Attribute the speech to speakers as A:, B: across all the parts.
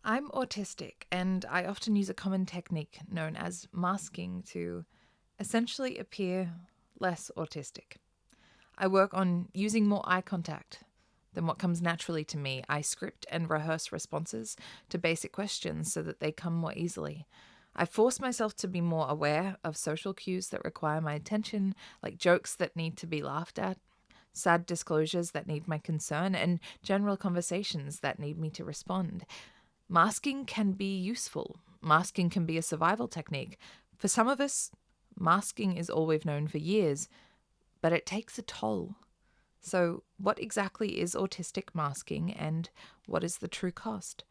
A: I'm autistic, and I often use a common technique known as masking to essentially appear less autistic. I work on using more eye contact than what comes naturally to me. I script and rehearse responses to basic questions so that they come more easily. I force myself to be more aware of social cues that require my attention, like jokes that need to be laughed at, sad disclosures that need my concern, and general conversations that need me to respond. Masking can be useful. Masking can be a survival technique. For some of us, masking is all we've known for years, but it takes a toll. So, what exactly is autistic masking and what is the true cost?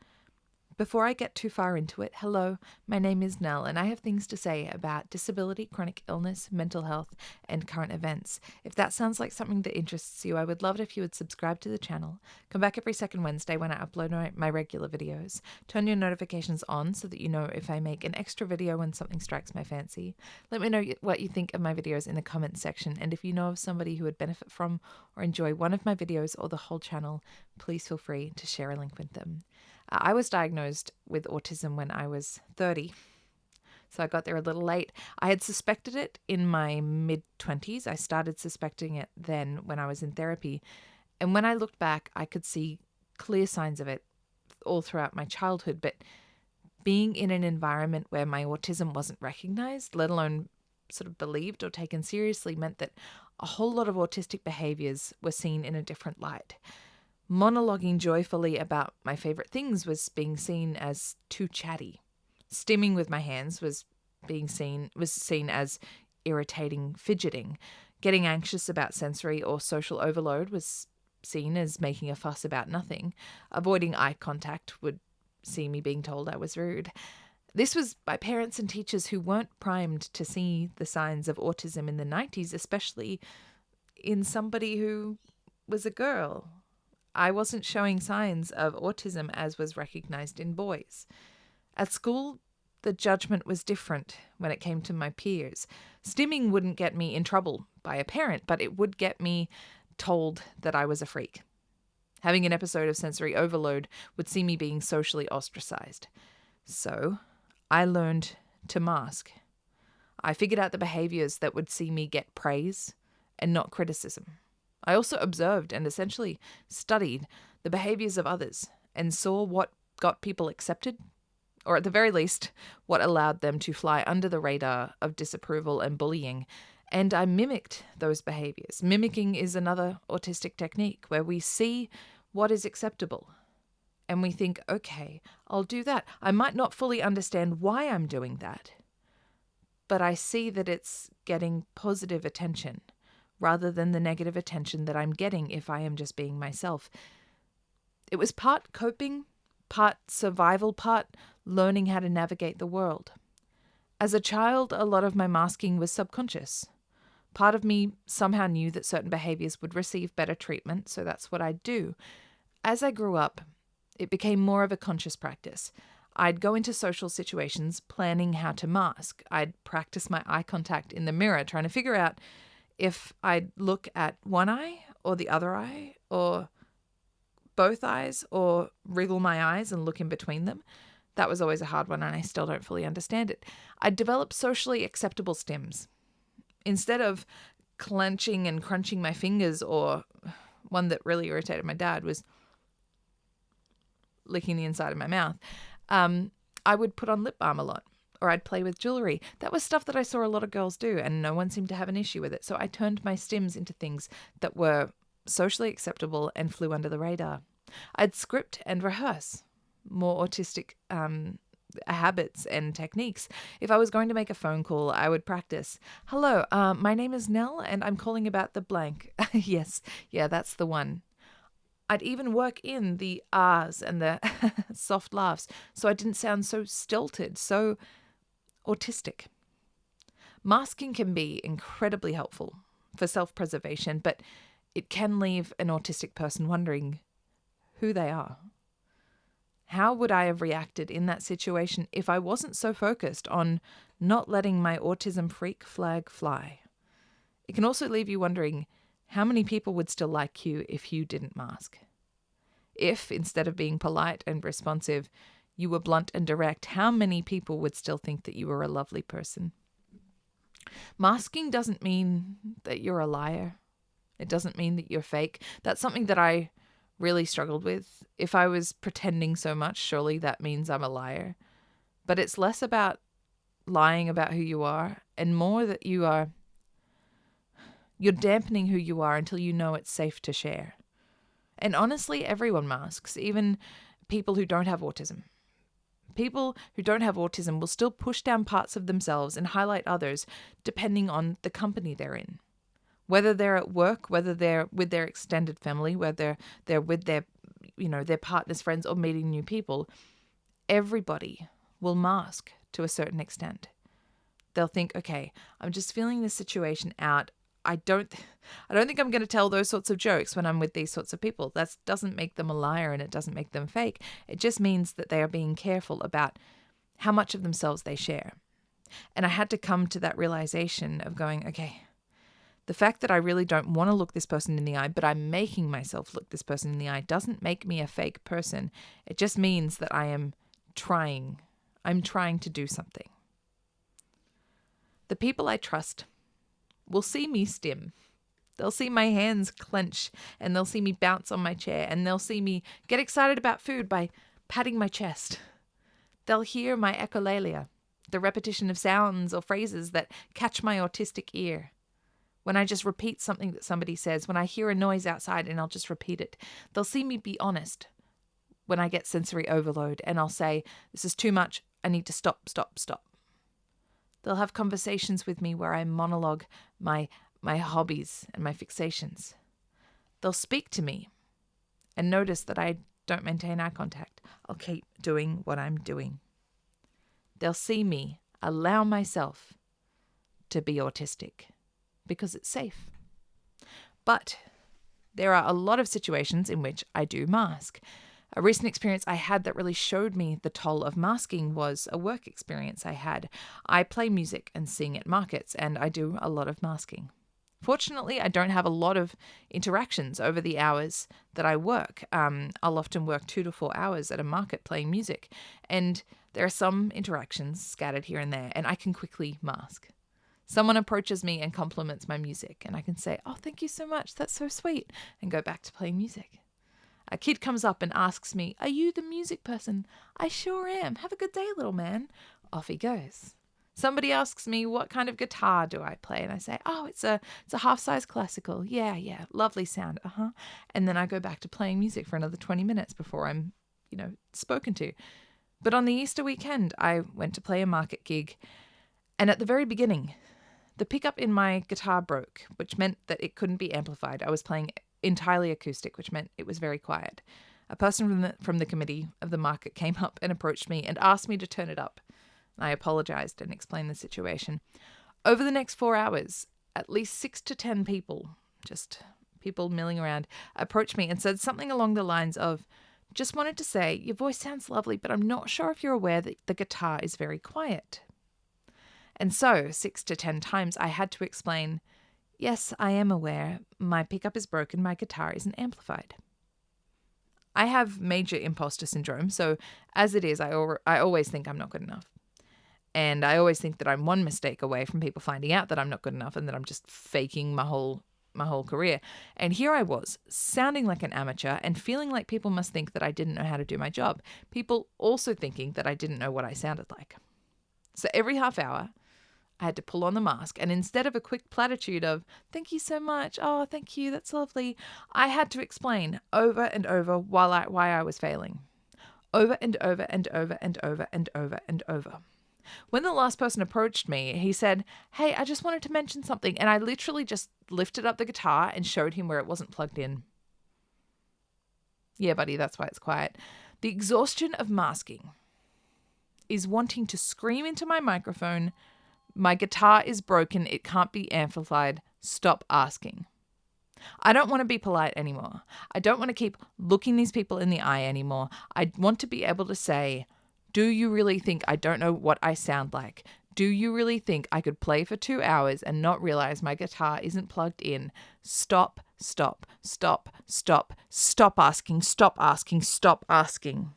A: Before I get too far into it, hello, my name is Nell, and I have things to say about disability, chronic illness, mental health, and current events. If that sounds like something that interests you, I would love it if you would subscribe to the channel. Come back every second Wednesday when I upload my regular videos. Turn your notifications on so that you know if I make an extra video when something strikes my fancy. Let me know what you think of my videos in the comments section, and if you know of somebody who would benefit from or enjoy one of my videos or the whole channel, please feel free to share a link with them. I was diagnosed with autism when I was 30, so I got there a little late. I had suspected it in my mid-20s. I started suspecting it then when I was in therapy. And when I looked back, I could see clear signs of it all throughout my childhood. But being in an environment where my autism wasn't recognized, let alone sort of believed or taken seriously, meant that a whole lot of autistic behaviors were seen in a different light. Monologuing joyfully about my favorite things was being seen as too chatty. Stimming with my hands was seen as irritating fidgeting. Getting anxious about sensory or social overload was seen as making a fuss about nothing. Avoiding eye contact would see me being told I was rude. This was by parents and teachers who weren't primed to see the signs of autism in the 90s, especially in somebody who was a girl. I wasn't showing signs of autism as was recognized in boys. At school, the judgment was different when it came to my peers. Stimming wouldn't get me in trouble by a parent, but it would get me told that I was a freak. Having an episode of sensory overload would see me being socially ostracized. So I learned to mask. I figured out the behaviors that would see me get praise and not criticism. I also observed and essentially studied the behaviors of others and saw what got people accepted, or at the very least, what allowed them to fly under the radar of disapproval and bullying. And I mimicked those behaviors. Mimicking is another autistic technique where we see what is acceptable and we think, okay, I'll do that. I might not fully understand why I'm doing that, but I see that it's getting positive attention rather than the negative attention that I'm getting if I am just being myself. It was part coping, part survival, part learning how to navigate the world. As a child, a lot of my masking was subconscious. Part of me somehow knew that certain behaviors would receive better treatment, so that's what I'd do. As I grew up, it became more of a conscious practice. I'd go into social situations planning how to mask. I'd practice my eye contact in the mirror, trying to figure out if I'd look at one eye or the other eye or both eyes or wriggle my eyes and look in between them. That was always a hard one and I still don't fully understand it. I'd develop socially acceptable stims. Instead of clenching and crunching my fingers, or one that really irritated my dad was licking the inside of my mouth, I would put on lip balm a lot. Or I'd play with jewelry. That was stuff that I saw a lot of girls do, and no one seemed to have an issue with it. So I turned my stims into things that were socially acceptable and flew under the radar. I'd script and rehearse more autistic habits and techniques. If I was going to make a phone call, I would practice. Hello, my name is Nell, and I'm calling about the blank. Yes, yeah, that's the one. I'd even work in the ahs and the soft laughs so I didn't sound so stilted, so autistic. Masking can be incredibly helpful for self-preservation, but it can leave an autistic person wondering who they are. How would I have reacted in that situation if I wasn't so focused on not letting my autism freak flag fly? It can also leave you wondering how many people would still like you if you didn't mask. If, instead of being polite and responsive, you were blunt and direct, how many people would still think that you were a lovely person? Masking doesn't mean that you're a liar. It doesn't mean that you're fake. That's something that I really struggled with. If I was pretending so much, surely that means I'm a liar. But it's less about lying about who you are and more that you're dampening who you are until you know it's safe to share. And honestly, everyone masks, even people who don't have autism. People who don't have autism will still push down parts of themselves and highlight others depending on the company they're in. Whether they're at work, whether they're with their extended family, whether they're with their partners, friends, or meeting new people, everybody will mask to a certain extent. They'll think, okay, I'm just feeling this situation out. I don't think I'm going to tell those sorts of jokes when I'm with these sorts of people. That doesn't make them a liar and it doesn't make them fake. It just means that they are being careful about how much of themselves they share. And I had to come to that realization of going, okay, the fact that I really don't want to look this person in the eye, but I'm making myself look this person in the eye, doesn't make me a fake person. It just means that I'm trying to do something. The people I trust will see me stim. They'll see my hands clench and they'll see me bounce on my chair and they'll see me get excited about food by patting my chest. They'll hear my echolalia, the repetition of sounds or phrases that catch my autistic ear. When I just repeat something that somebody says, when I hear a noise outside and I'll just repeat it. They'll see me be honest when I get sensory overload and I'll say, this is too much, I need to stop. They'll have conversations with me where I monologue my hobbies and my fixations. They'll speak to me and notice that I don't maintain eye contact. I'll keep doing what I'm doing. They'll see me allow myself to be autistic because it's safe. But there are a lot of situations in which I do mask. A recent experience I had that really showed me the toll of masking was a work experience I had. I play music and sing at markets, and I do a lot of masking. Fortunately, I don't have a lot of interactions over the hours that I work. I'll often work 2 to 4 hours at a market playing music, and there are some interactions scattered here and there, and I can quickly mask. Someone approaches me and compliments my music, and I can say, oh, thank you so much, that's so sweet, and go back to playing music. A kid comes up and asks me, are you the music person? I sure am. Have a good day, little man. Off he goes. Somebody asks me, what kind of guitar do I play? And I say, oh, it's a half-size classical. Yeah, lovely sound. And then I go back to playing music for another 20 minutes before I'm, spoken to. But on the Easter weekend, I went to play a market gig. And at the very beginning, the pickup in my guitar broke, which meant that it couldn't be amplified. I was playing entirely acoustic, which meant it was very quiet. A person from the committee of the market came up and approached me and asked me to turn it up. I apologized and explained the situation. Over the next 4 hours, at least 6 to 10 people, just people milling around, approached me and said something along the lines of, just wanted to say, your voice sounds lovely, but I'm not sure if you're aware that the guitar is very quiet. And so 6 to 10 times I had to explain, yes, I am aware. My pickup is broken. My guitar isn't amplified. I have major imposter syndrome, so as it is, I always think I'm not good enough. And I always think that I'm one mistake away from people finding out that I'm not good enough and that I'm just faking my whole career. And here I was, sounding like an amateur and feeling like people must think that I didn't know how to do my job. People also thinking that I didn't know what I sounded like. So every half hour, I had to pull on the mask, and instead of a quick platitude of, thank you so much, oh, thank you, that's lovely, I had to explain over and over why I was failing. Over and over and over and over and over and over. When the last person approached me, he said, hey, I just wanted to mention something, and I literally just lifted up the guitar and showed him where it wasn't plugged in. Yeah, buddy, that's why it's quiet. The exhaustion of masking is wanting to scream into my microphone, my guitar is broken, it can't be amplified, stop asking. I don't want to be polite anymore. I don't want to keep looking these people in the eye anymore. I want to be able to say, do you really think I don't know what I sound like? Do you really think I could play for 2 hours and not realize my guitar isn't plugged in? Stop asking, stop asking.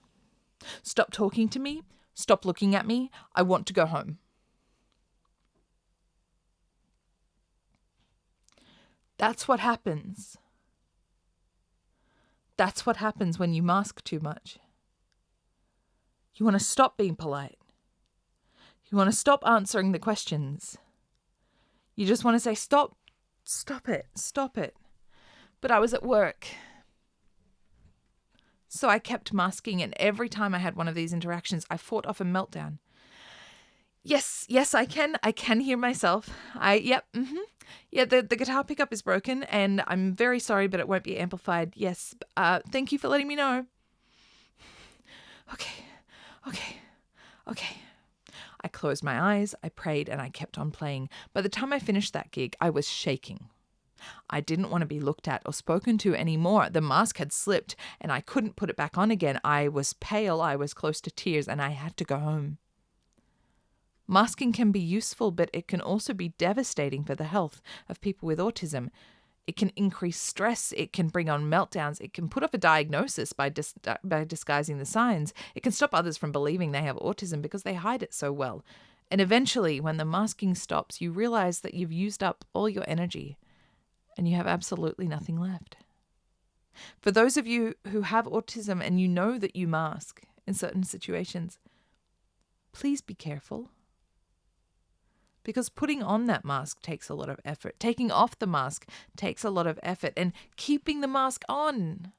A: Stop talking to me. Stop looking at me. I want to go home. That's what happens. That's what happens when you mask too much. You want to stop being polite. You want to stop answering the questions. You just want to say, stop it. But I was at work. So I kept masking, and every time I had one of these interactions, I fought off a meltdown. Yes, I can hear myself. Yeah, the guitar pickup is broken, and I'm very sorry, but it won't be amplified. Yes, thank you for letting me know. Okay. I closed my eyes, I prayed, and I kept on playing. By the time I finished that gig, I was shaking. I didn't want to be looked at or spoken to anymore. The mask had slipped, and I couldn't put it back on again. I was pale, I was close to tears, and I had to go home. Masking can be useful, but it can also be devastating for the health of people with autism. It can increase stress, it can bring on meltdowns, it can put off a diagnosis by disguising the signs. It can stop others from believing they have autism because they hide it so well. And eventually, when the masking stops, you realize that you've used up all your energy and you have absolutely nothing left. For those of you who have autism and you know that you mask in certain situations, please be careful. Because putting on that mask takes a lot of effort. Taking off the mask takes a lot of effort. And keeping the mask on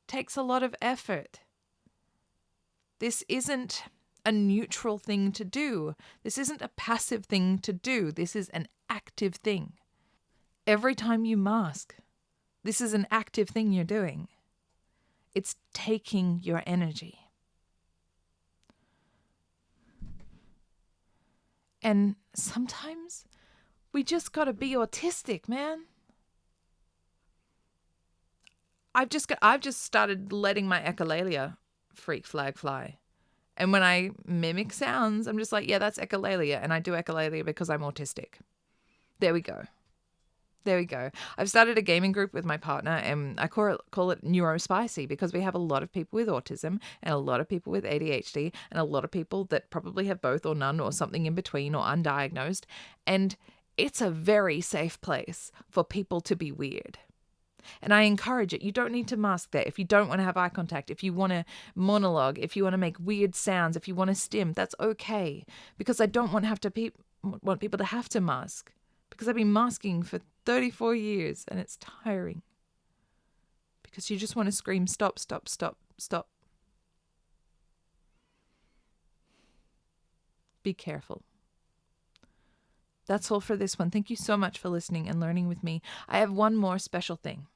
A: takes a lot of effort. This isn't a neutral thing to do. This isn't a passive thing to do. This is an active thing. Every time you mask, this is an active thing you're doing. It's taking your energy. And sometimes we just got to be autistic, man. I've just started letting my echolalia freak flag fly. And when I mimic sounds, I'm just like, yeah, that's echolalia. And I do echolalia because I'm autistic. There we go. I've started a gaming group with my partner, and I call it Neurospicy because we have a lot of people with autism and a lot of people with ADHD and a lot of people that probably have both or none or something in between or undiagnosed. And it's a very safe place for people to be weird. And I encourage it. You don't need to mask that. If you don't want to have eye contact, if you want to monologue, if you want to make weird sounds, if you want to stim, that's okay. Because I don't want people to have to mask. Because I've been masking for 34 years and it's tiring. Because you just want to scream, stop. Be careful. That's all for this one. Thank you so much for listening and learning with me. I have one more special thing.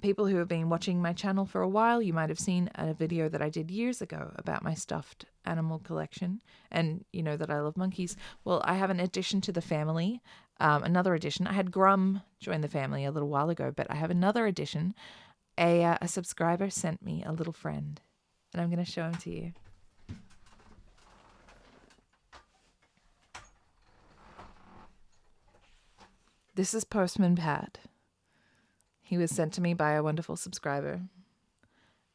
A: People who have been watching my channel for a while, you might have seen a video that I did years ago about my stuffed animal collection, and you know that I love monkeys. Well, I have an addition to the family, another addition. I had Grum join the family a little while ago, but I have another addition. A subscriber sent me a little friend, and I'm going to show him to you. This is Postman Pat. He was sent to me by a wonderful subscriber,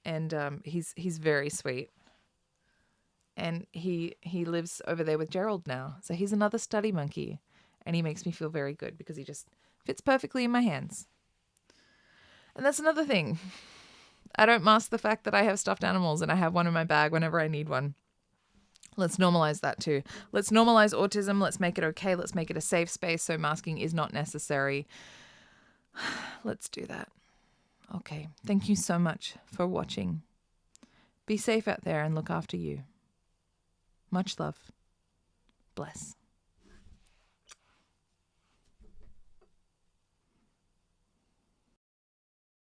A: and he's very sweet. And he lives over there with Gerald now, so he's another study monkey, and he makes me feel very good because he just fits perfectly in my hands. And that's another thing. I don't mask the fact that I have stuffed animals, and I have one in my bag whenever I need one. Let's normalize that too. Let's normalize autism. Let's make it okay. Let's make it a safe space so masking is not necessary. Let's do that. Okay. Thank you so much for watching. Be safe out there and look after you. Much love. Bless.